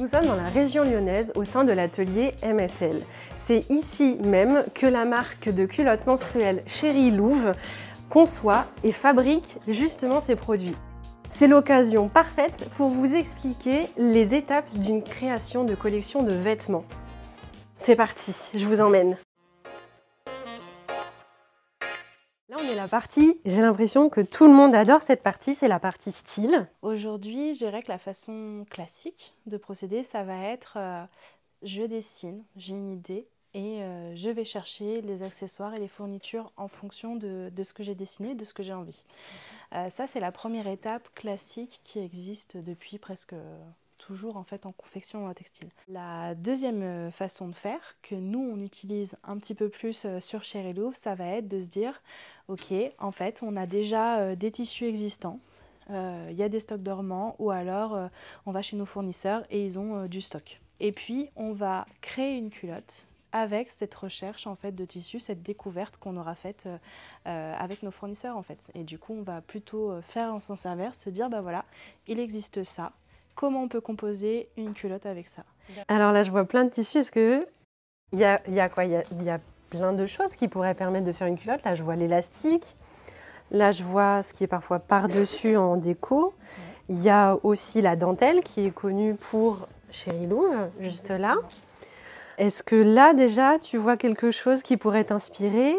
Nous sommes dans la région lyonnaise au sein de l'atelier MSL. C'est ici même que la marque de culottes menstruelles Chérie Louve conçoit et fabrique justement ces produits. C'est l'occasion parfaite pour vous expliquer les étapes d'une création de collection de vêtements. C'est parti, je vous emmène. Là, on est la partie, j'ai l'impression que tout le monde adore cette partie, c'est la partie style. Aujourd'hui, je dirais que la façon classique de procéder, ça va être je dessine, j'ai une idée et je vais chercher les accessoires et les fournitures en fonction de ce que j'ai dessiné, de ce que j'ai envie. Ça, c'est la première étape classique qui existe depuis presque toujours en fait en confection textile. La deuxième façon de faire, que nous on utilise un petit peu plus sur Chérie Louve, ça va être de se dire ok, en fait on a déjà des tissus existants, il y a des stocks dormants ou alors on va chez nos fournisseurs et ils ont du stock. Et puis on va créer une culotte avec cette recherche en fait de tissu, cette découverte qu'on aura faite avec nos fournisseurs en fait. Et du coup on va plutôt faire en sens inverse, se dire bah voilà, il existe ça. Comment on peut composer une culotte avec ça? Alors là, je vois plein de tissus. Est-ce que il y a quoi? Il y a plein de choses qui pourraient permettre de faire une culotte. Là, je vois l'élastique. Là, je vois ce qui est parfois par-dessus en déco. Il y a aussi la dentelle qui est connue pour Chérie Louve, juste là. Est-ce que là, déjà, tu vois quelque chose qui pourrait t'inspirer?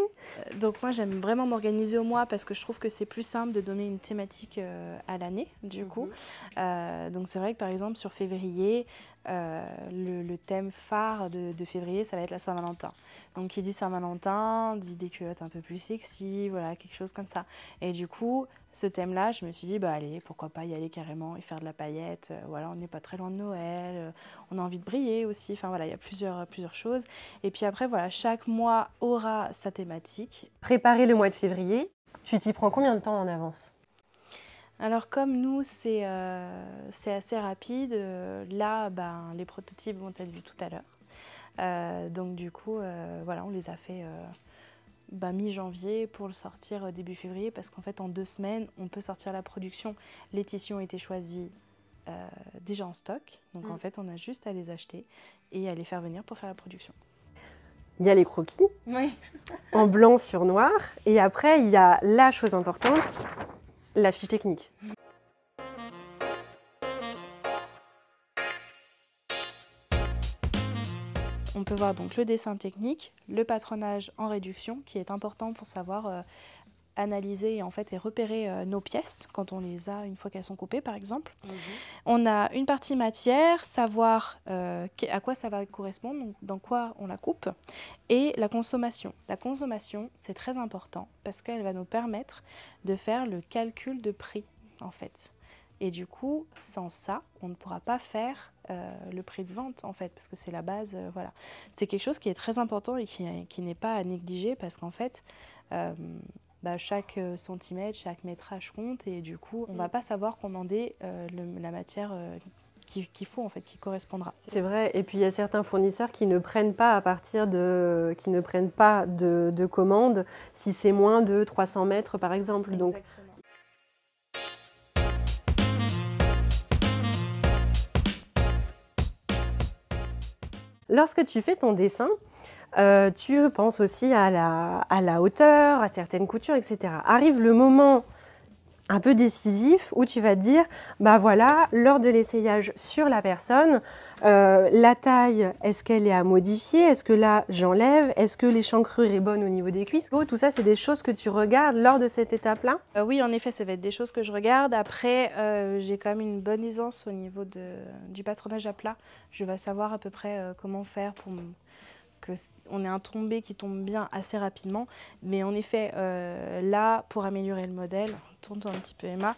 Donc moi, j'aime vraiment m'organiser au mois parce que je trouve que c'est plus simple de donner une thématique à l'année, du coup. Donc c'est vrai que par exemple, sur février, le thème phare de février, ça va être la Saint-Valentin. Donc qui dit Saint-Valentin, dit des culottes un peu plus sexy, voilà, quelque chose comme ça. Et du coup, ce thème-là, je me suis dit, bah allez, pourquoi pas y aller carrément et faire de la paillette. Voilà, on n'est pas très loin de Noël, on a envie de briller aussi. Enfin voilà, il y a plusieurs choses. Et puis après, voilà, chaque mois aura sa thématique. Préparer le mois de février, tu t'y prends combien de temps en avance? Alors comme nous, c'est assez rapide, là, ben, les prototypes vont être vus tout à l'heure. Donc du coup, voilà, on les a fait mi-janvier pour le sortir début février parce qu'en fait, en 2 semaines, on peut sortir la production. Les tissus ont été choisis déjà en stock, donc en fait, on a juste à les acheter et à les faire venir pour faire la production. Il y a les croquis, en blanc sur noir, et après, il y a la chose importante, la fiche technique. On peut voir donc le dessin technique, le patronage en réduction qui est important pour savoir analyser et, en fait, et repérer nos pièces quand on les a une fois qu'elles sont coupées par exemple. On a une partie matière, savoir à quoi ça va correspondre, donc dans quoi on la coupe, et la consommation. La consommation, c'est très important parce qu'elle va nous permettre de faire le calcul de prix en fait. Et du coup, sans ça, on ne pourra pas faire le prix de vente, en fait, parce que c'est la base, voilà. C'est quelque chose qui est très important et qui n'est pas à négliger, parce qu'en fait, chaque centimètre, chaque métrage compte, et du coup, on ne va pas savoir commander la matière qu'il faut, en fait, qui correspondra. C'est vrai, et puis il y a certains fournisseurs qui ne prennent pas de commandes si c'est moins de 300 mètres, par exemple. Exactement. Donc, lorsque tu fais ton dessin, tu penses aussi à la hauteur, à certaines coutures, etc. Arrive le moment un peu décisif où tu vas te dire, bah voilà, lors de l'essayage sur la personne, la taille, est-ce qu'elle est à modifier? Est-ce que là, j'enlève? Est-ce que l'échancrure est bonne au niveau des cuisses? Tout ça, c'est des choses que tu regardes lors de cette étape-là? Oui, en effet, ça va être des choses que je regarde. Après, j'ai quand même une bonne aisance au niveau du patronage à plat. Je vais savoir à peu près comment faire pour qu'on ait un tombé qui tombe bien assez rapidement. Mais en effet, là, pour améliorer le modèle, tourne-toi un petit peu Emma,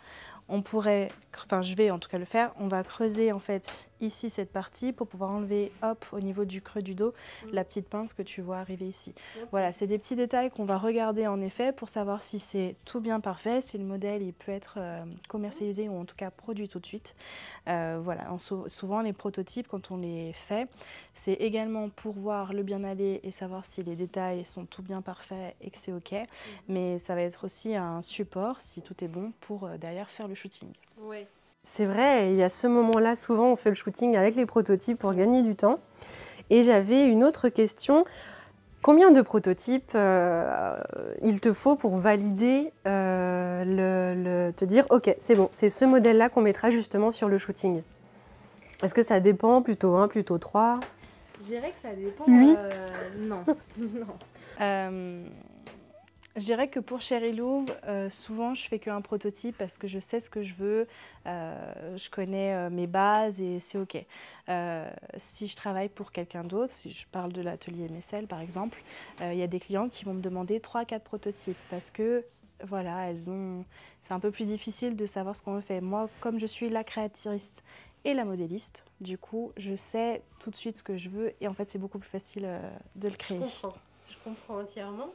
on pourrait, enfin je vais en tout cas le faire, on va creuser en fait ici cette partie pour pouvoir enlever, hop, au niveau du creux du dos, la petite pince que tu vois arriver ici. Voilà, c'est des petits détails qu'on va regarder en effet pour savoir si c'est tout bien parfait, si le modèle il peut être commercialisé ou en tout cas produit tout de suite. Voilà, souvent les prototypes quand on les fait, c'est également pour voir le bien aller et savoir si les détails sont tout bien parfaits et que c'est ok, mais ça va être aussi un support, si tout est bon, pour derrière faire le shooting. Oui. C'est vrai, il y a ce moment-là, souvent on fait le shooting avec les prototypes pour gagner du temps. Et j'avais une autre question. Combien de prototypes il te faut pour valider, te dire ok, c'est bon, c'est ce modèle-là qu'on mettra justement sur le shooting? Est-ce que ça dépend, plutôt 1, plutôt 3? Je dirais que ça dépend. 8? Non. Non. Je dirais que pour Chéri Louvre, souvent je fais qu'un prototype parce que je sais ce que je veux, je connais mes bases et c'est OK. Si je travaille pour quelqu'un d'autre, si je parle de l'atelier Messel par exemple, il y a des clients qui vont me demander 3-4 prototypes parce que voilà, c'est un peu plus difficile de savoir ce qu'on fait. Moi, comme je suis la créatrice et la modéliste, du coup, je sais tout de suite ce que je veux et en fait, c'est beaucoup plus facile de le créer. Je comprends entièrement.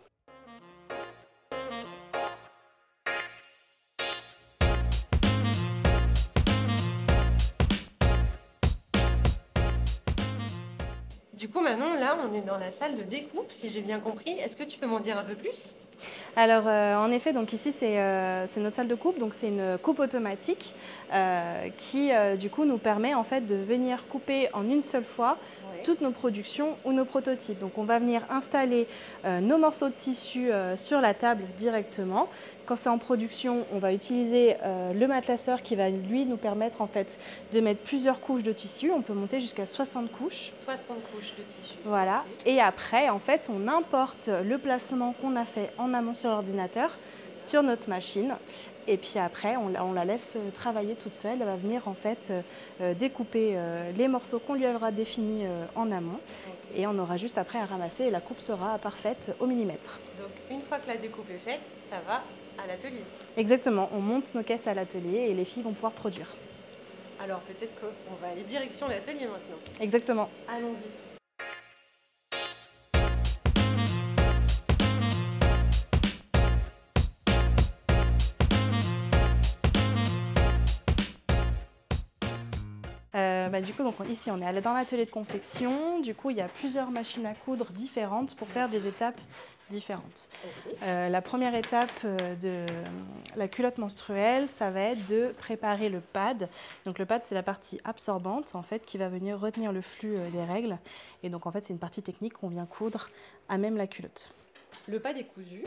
Du coup, Manon, là, on est dans la salle de découpe, si j'ai bien compris. Est-ce que tu peux m'en dire un peu plus? Alors, en effet, donc ici, c'est notre salle de coupe. Donc, c'est une coupe automatique qui, du coup, nous permet en fait de venir couper en une seule fois toutes nos productions ou nos prototypes. Donc, on va venir installer nos morceaux de tissu sur la table directement. Quand c'est en production, on va utiliser le matelasseur qui va, lui, nous permettre en fait de mettre plusieurs couches de tissu. On peut monter jusqu'à 60 couches. 60 couches de tissu. Voilà. Okay. Et après, en fait, on importe le placement qu'on a fait en amont sur l'ordinateur, sur notre machine. Et puis après, on la laisse travailler toute seule. Elle va venir en fait découper les morceaux qu'on lui aura définis en amont. Okay. Et on aura juste après à ramasser et la coupe sera parfaite au millimètre. Donc une fois que la découpe est faite, ça va à l'atelier. Exactement. On monte nos caisses à l'atelier et les filles vont pouvoir produire. Alors peut-être qu'on va aller direction l'atelier maintenant. Exactement. Allons-y. Du coup, donc, ici, on est dans l'atelier de confection. Du coup, il y a plusieurs machines à coudre différentes pour faire des étapes différentes. Okay. La première étape de la culotte menstruelle, ça va être de préparer le pad. Donc, le pad, c'est la partie absorbante, en fait, qui va venir retenir le flux des règles. Et donc, en fait, c'est une partie technique qu'on vient coudre à même la culotte. Le pad est cousu.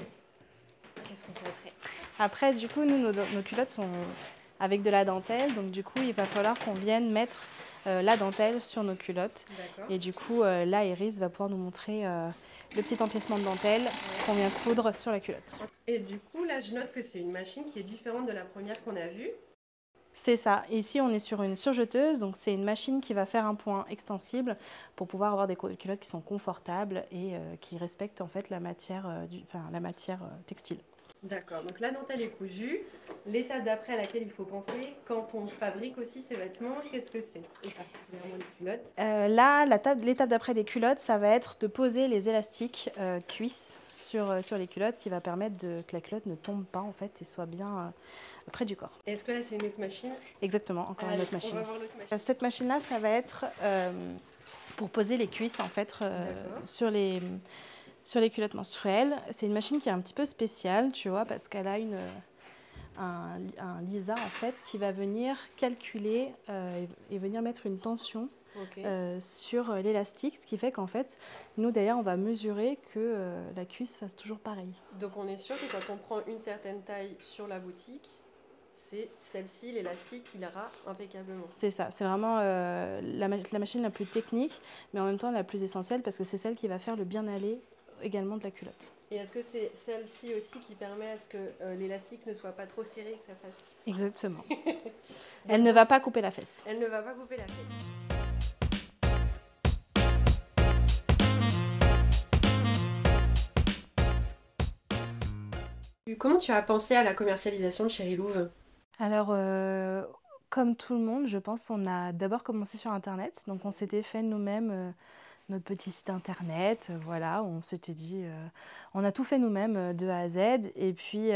Qu'est-ce qu'on fait après? Après, du coup, nous, nos culottes sont avec de la dentelle. Donc, du coup, il va falloir qu'on vienne mettre la dentelle sur nos culottes. Et du coup, là, Iris va pouvoir nous montrer le petit empiècement de dentelle qu'on vient coudre sur la culotte. Et du coup, là, je note que c'est une machine qui est différente de la première qu'on a vue. C'est ça. Ici, on est sur une surjeteuse. Donc, c'est une machine qui va faire un point extensible pour pouvoir avoir des culottes qui sont confortables et qui respectent en fait la matière, textile. D'accord, donc la dentelle est cousue. L'étape d'après à laquelle il faut penser, quand on fabrique aussi ces vêtements, qu'est-ce que c'est? Et particulièrement les culottes. L'étape d'après des culottes, ça va être de poser les élastiques cuisses sur les culottes qui va permettre que la culotte ne tombe pas en fait et soit bien près du corps. Est-ce que là c'est une autre machine? Exactement, encore une autre machine. On va voir l'autre machine. Cette machine-là, ça va être pour poser les cuisses en fait sur les culottes menstruelles. C'est une machine qui est un petit peu spéciale, tu vois, parce qu'elle a un lisa en fait qui va venir calculer et venir mettre une tension sur l'élastique, ce qui fait qu'en fait, nous d'ailleurs, on va mesurer que la cuisse fasse toujours pareil. Donc on est sûr que quand on prend une certaine taille sur la boutique, c'est celle-ci, l'élastique, il ira impeccablement. C'est ça, c'est vraiment la machine la plus technique, mais en même temps la plus essentielle parce que c'est celle qui va faire le bien aller également de la culotte. Et est-ce que c'est celle-ci aussi qui permet à ce que l'élastique ne soit pas trop serré, que ça fasse... Exactement. Elle ne va pas couper la fesse. Elle ne va pas couper la fesse. Comment tu as pensé à la commercialisation de Chéri Louvre? Alors, comme tout le monde, je pense, on a d'abord commencé sur Internet. Donc, on s'était fait nous-mêmes notre petit site internet, voilà, on s'était dit, on a tout fait nous-mêmes de A à Z et puis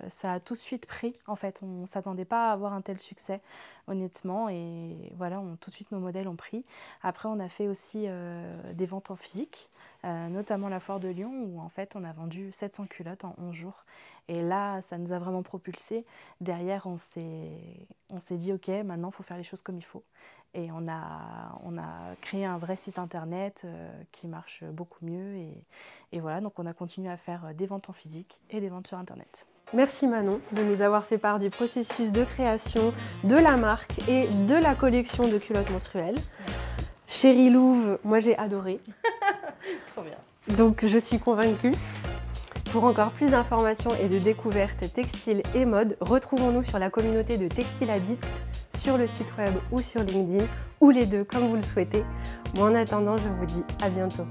ça a tout de suite pris en fait, on ne s'attendait pas à avoir un tel succès honnêtement et voilà, tout de suite nos modèles ont pris. Après on a fait aussi des ventes en physique notamment la foire de Lyon où en fait on a vendu 700 culottes en 11 jours. Et là, ça nous a vraiment propulsé. Derrière, on s'est dit, ok, maintenant, il faut faire les choses comme il faut. Et on a créé un vrai site internet qui marche beaucoup mieux. Et voilà, donc on a continué à faire des ventes en physique et des ventes sur internet. Merci Manon de nous avoir fait part du processus de création de la marque et de la collection de culottes menstruelles. Chérie Louve, moi j'ai adoré. Trop bien. Donc je suis convaincue. Pour encore plus d'informations et de découvertes textiles et mode, retrouvons-nous sur la communauté de Textile Addict, sur le site web ou sur LinkedIn, ou les deux comme vous le souhaitez. Moi en attendant, je vous dis à bientôt.